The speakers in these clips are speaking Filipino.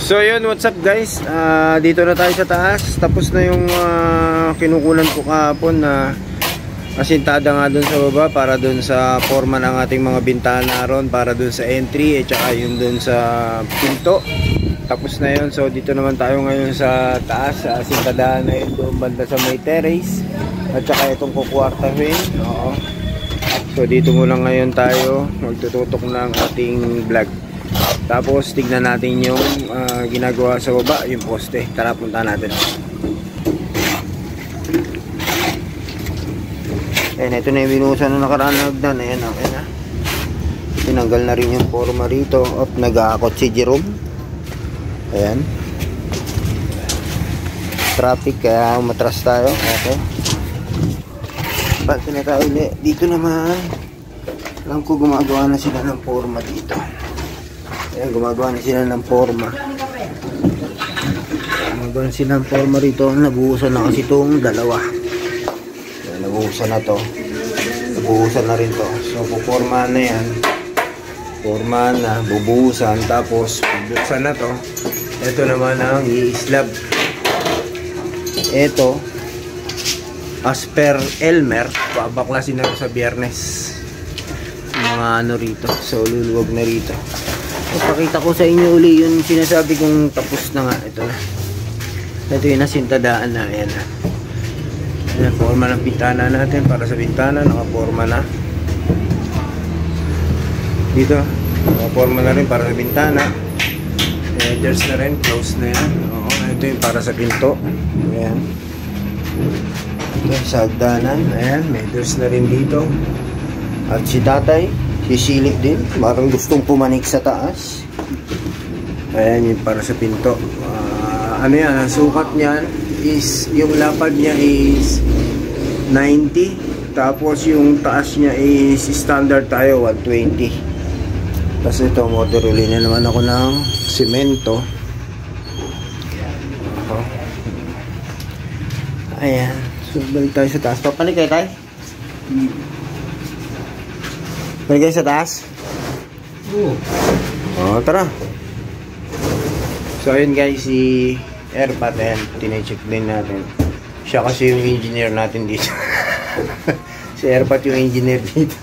So yun, what's up guys? Dito na tayo sa taas. Tapos na yung kinukulan ko kahapon na asintada nga dun sa baba para dun sa forma ng ating mga bintana ron, para dun sa entry at saka yung dun sa pinto. Tapos na yun. So dito naman tayo ngayon sa taas, sa asintadahan na yun doon banda sa may terrace at saka itong kukwartahin. Oo. So dito muna ngayon tayo magtututok ng ating vlog. Tapos tignan natin yung ginagawa sa baba, yung poste. Tara, punta natin. Ayan, ito na yung binuhusan na nakaraan na hagdan. Ayan, okay na. Tinanggal na rin yung forma rito. At nag-aakot si Jerome. Ayan. Traffic, kaya umatras tayo. Okay. Bante na tayo ulit. Dito naman, alam ko gumagawa na sila ng forma dito. Ayan, gumagawa na sila ng forma. Gumagawa na sila ng forma rito. Nabuhusan na kasi itong dalawa. Ayan, nabuhusan na to. Nabuhusan na rin to. So, pupormahan na yan. Pormahan na, bubuhusan. Tapos, bubuksan na to. Ito naman ang i-slab. Ito, as per Elmer, pabaklasin na sa biyernes. Mga ano rito. So, luluwag na rito. Pakita ko sa inyo uli yung sinasabi kong tapos na nga. Ito na. Ito yung nasintadaan na. Ayan na. Ayan, forma ng bintana natin para sa bintana. Nakaporma na. Dito. Nakaporma na rin para sa bintana. Headers na rin. Close na yan. Oo, ito yung para sa pinto. Ayan. Ito sa hagdanan. Ayan. Headers na rin dito. At si tatay sisilip din, parang gustong pumanik sa taas. Ayan yung para sa pinto. Ano yan, ang sukat niyan is, yung lapad niya is 90, tapos yung taas niya is standard tayo 120. Tapos ito, motoruli na naman ako ng semento. Ayan, so balik tayo sa taas. Papanik kayo tayo? Balik kayo sa taas? Oo, tara. So ayun guys, si Airpat, ayan, tine-check din natin. Siya kasi yung engineer natin dito. Si Airpat yung engineer dito.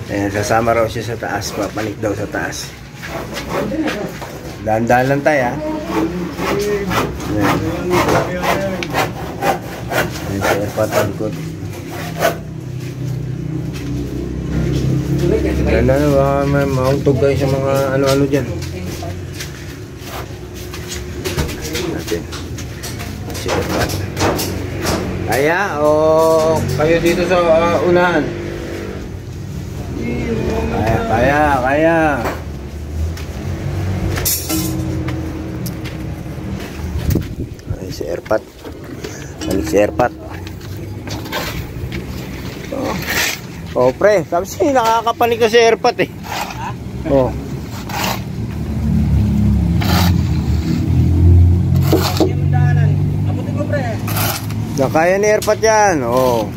Ayan, sasama raw siya sa taas. Papanik daw sa taas. Dahan-dahan lang tayo, ha. Ayan. Ayan si Airpat ang likod. Ganda na ba? May mauntog kayo sa mga ano-ano dyan. Natin. Kaya o kayo dito sa unahan? Kaya. Ay, si Airpat. Balik si Airpat. Oh pre, kasi nakakapanik ka si Airpat eh. Ha? Oh. Abutin mo pre. Kaya ni Airpat yan. Oh.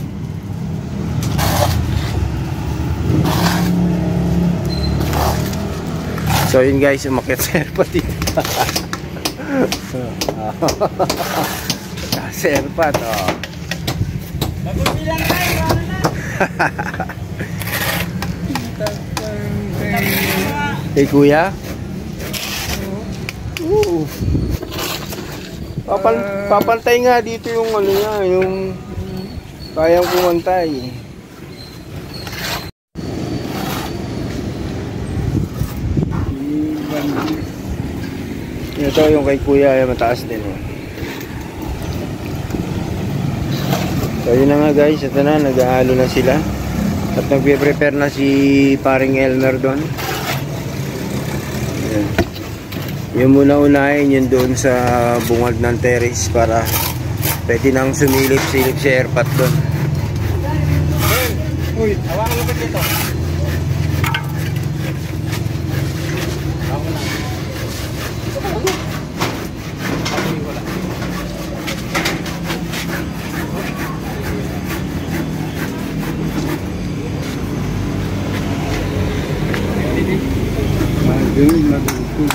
So yun guys, umakyat si Airpat dito. Si Airpat, oh. Magbibilang tayo. Hey kuya. Papantay nga dito yung ano niya, yung kayang pumantay. Ito yung kay kuya, ay mataas din. So yun na nga guys, ito na, naghahalo na sila. At nagpe-prepare na si paring Elmer doon. Yung muna unahin yun doon sa bungad ng terrace para pwede nang sumilip-silip si Airpat doon. Uy, hawakan mo ba dito? Magandang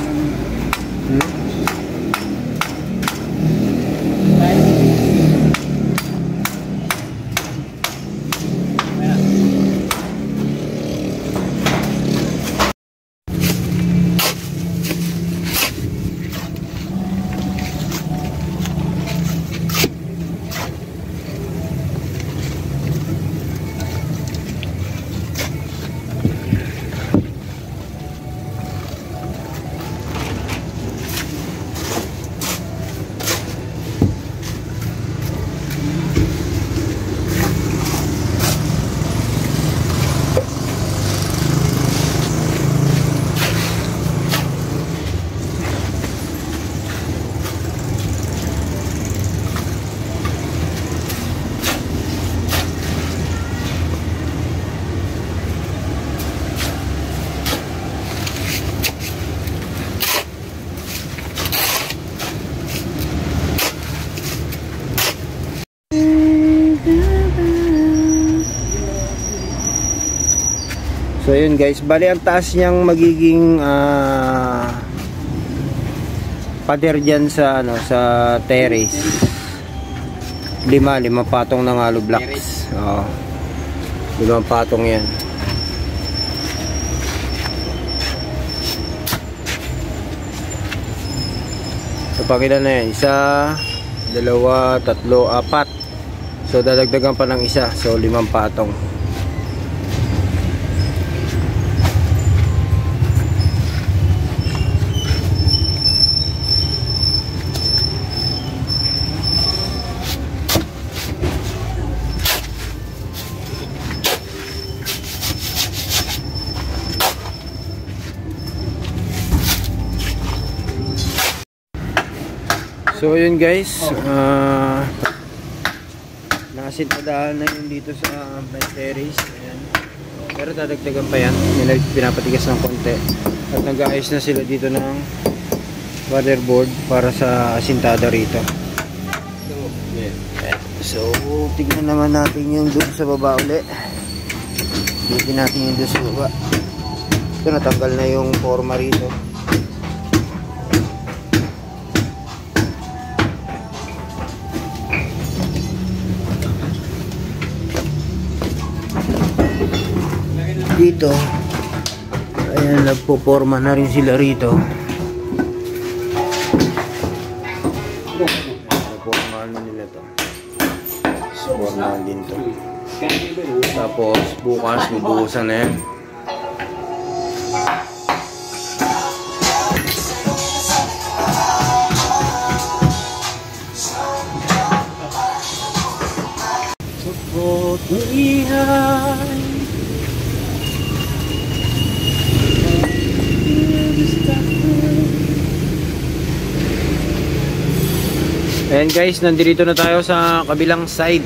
So yun guys, bali ang taas niyang magiging pader dyan sa ano, sa terrace. 5 patong ng hollow blocks. Oo. 5 patong yan. So pakilan na yan, 1, 2, 3, 4. So dadagdagan pa ng isa, so 5 patong. So yun guys, nakasintadahan na yun dito sa terrace. Ayan. Pero dadagdagan pa yan, pinapatigas ng konti. At nag-aayos na sila dito ng motherboard para sa asintada rito. So tignan naman natin yung doon sa baba uli. Tignan natin yung doon sa baba. Ito, natanggal na yung forma rito. Dito, ayan, nagpo-forma na rin sila rito. Nagpo-formahan na nila to. Formahan din to. Tapos bukas bubuhusan na yan. Support ihay. Ayan guys, nandito na tayo sa kabilang side.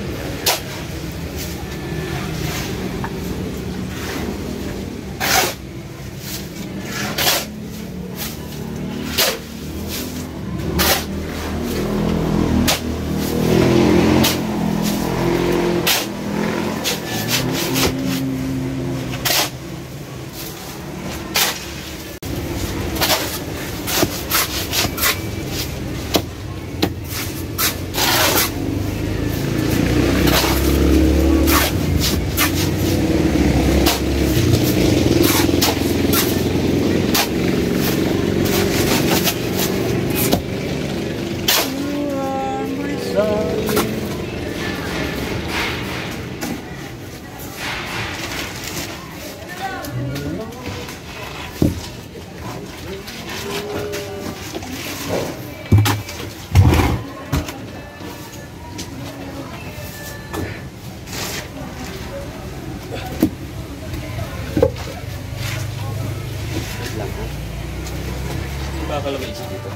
Kakalagay isa dito.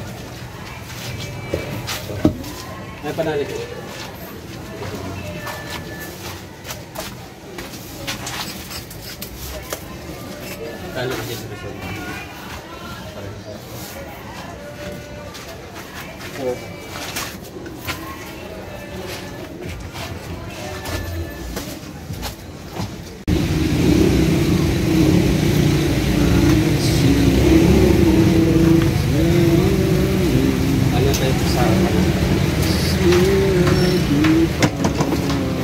Ay, panalik. Kakalagay dyan sa resort.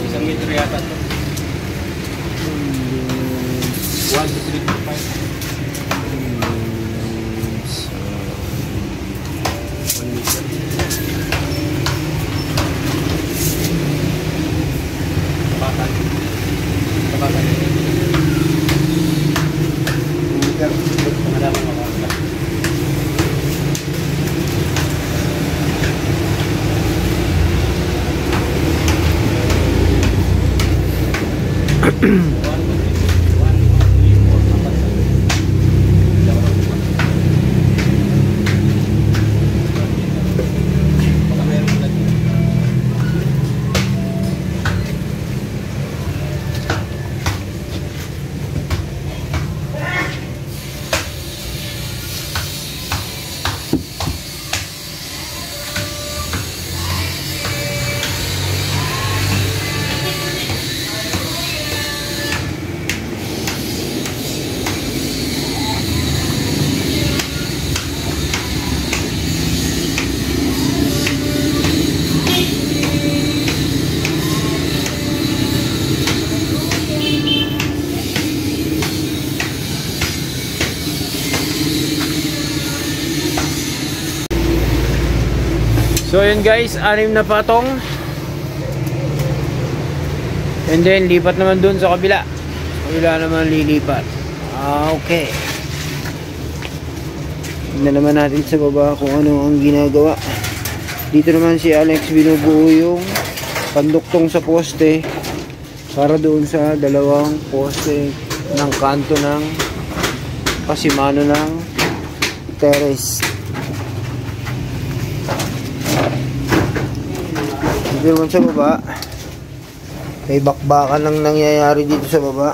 Isang metro yata ito. 1 to 3 to 5. Tapakan. Pangalaman makakala. So yun guys, 6 na patong. And then lipat naman dun sa kabila. Kabila naman lilipat. Okay. Tignan naman natin sa baba kung ano ang ginagawa. Dito naman si Alex binubuo yung panduktong sa poste para doon sa dalawang poste ng kanto ng pasimano ng terrace. Dito naman sa baba, may bakbakan lang nangyayari dito sa baba.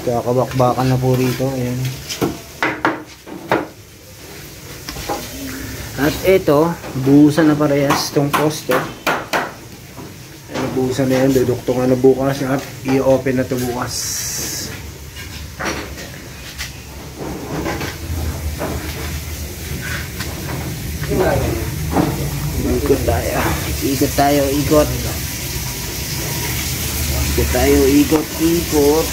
Kakabakbakan na po rito. Ayan. At ito, buhusan na parehas itong poste. Buhusan na yan, duduktungan na bukas at i-open na ito bukas. Ikot tayo. Ikot tayo, ikot. Ikot tayo, ikot, ikot.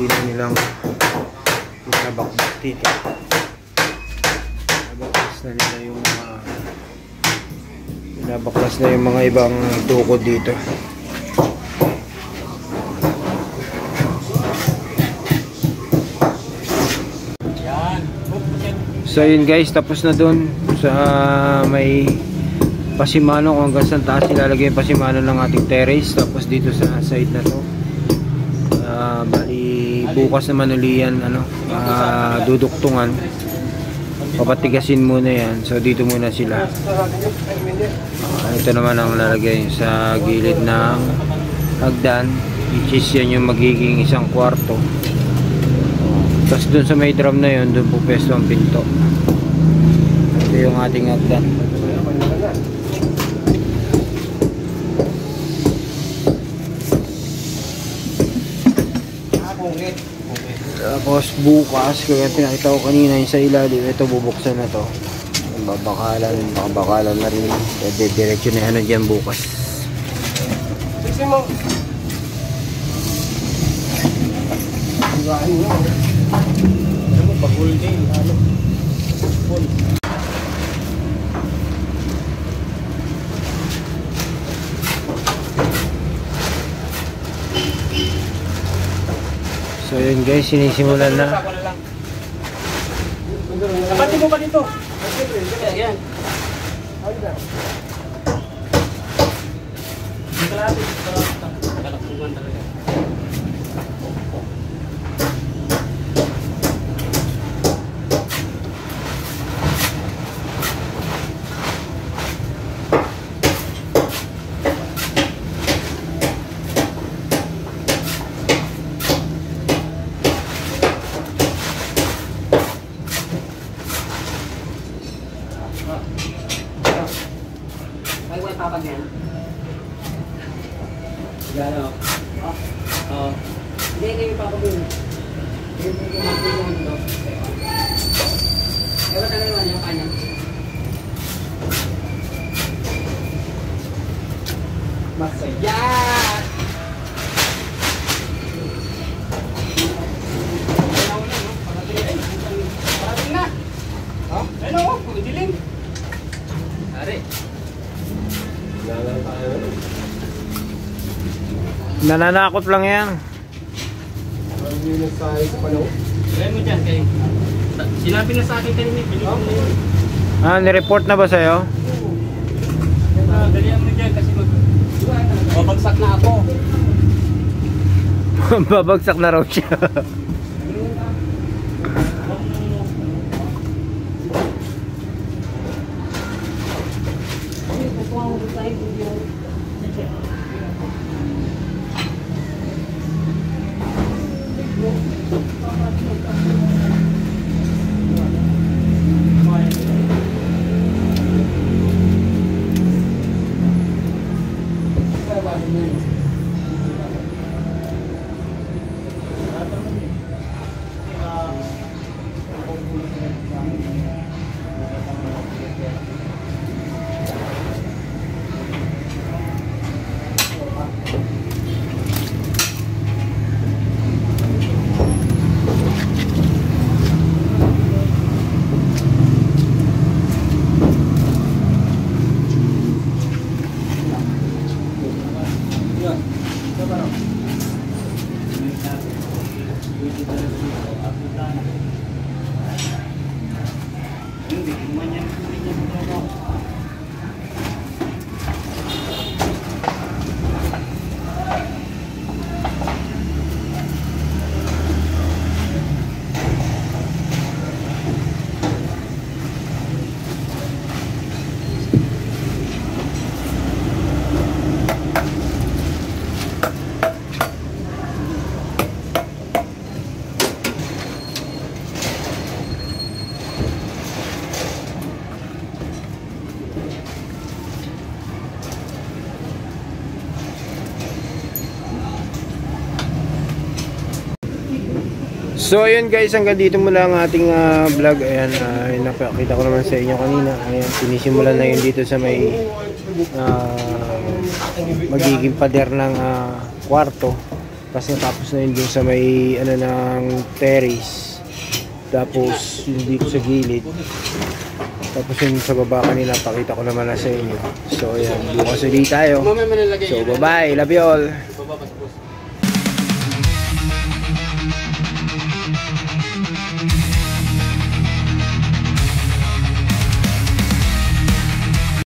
Nilang pinabakbak dito. Pinabaklas na yung mga ibang tukod dito. So yun guys, tapos na dun sa may pasimano kung hanggang saan taas ilalagay yung pasimano ng ating terrace. Tapos dito sa side na to, bali bukas naman uli yan, duduktungan, papatigasin muna yan. So dito muna sila. Ito naman ang lalagay sa gilid ng hagdan, which is yan yung magiging 1 kwarto. Tapos dun sa may drum na yun, dun po pesto ang pinto. Ito yung ating hagdan. Tapos bukas, kaya pinakita ko kanina yung sa ilalim, ito bubuksan na to. Babakalan na rin. Diretso na ano dyan bukas. Kasi mo pag-hold din, so yun guys, sinisimulan na. Kapatid mo pa dito. Yan. Papag yan? Gano? Oo. Hindi kayo papag yun. Hindi kayo papag yun ito. Ewa talaga yung kanya. Masaya! Parating na! Ano? Pagdilim! Ari! Nananakot lang yan. Kaya mo dyan kayo. Sinabi na sa akin kanina. Nireport na ba sa'yo? Dalihan mo dyan kasi babagsak na ako. Babagsak na raw siya. So ayun guys, hanggang dito muna ang ating vlog. Ayan, nakita ko naman sa inyo kanina. Ayan, sinisimulan na yun dito sa may magiging pader ng kwarto. Kasi tapos na yun dun sa may ano ng terrace. Tapos yun dito sa gilid. Tapos yun sa baba kanina, pakita ko naman na sa inyo. So ayan, bukas ulit tayo. So bye bye, love you all.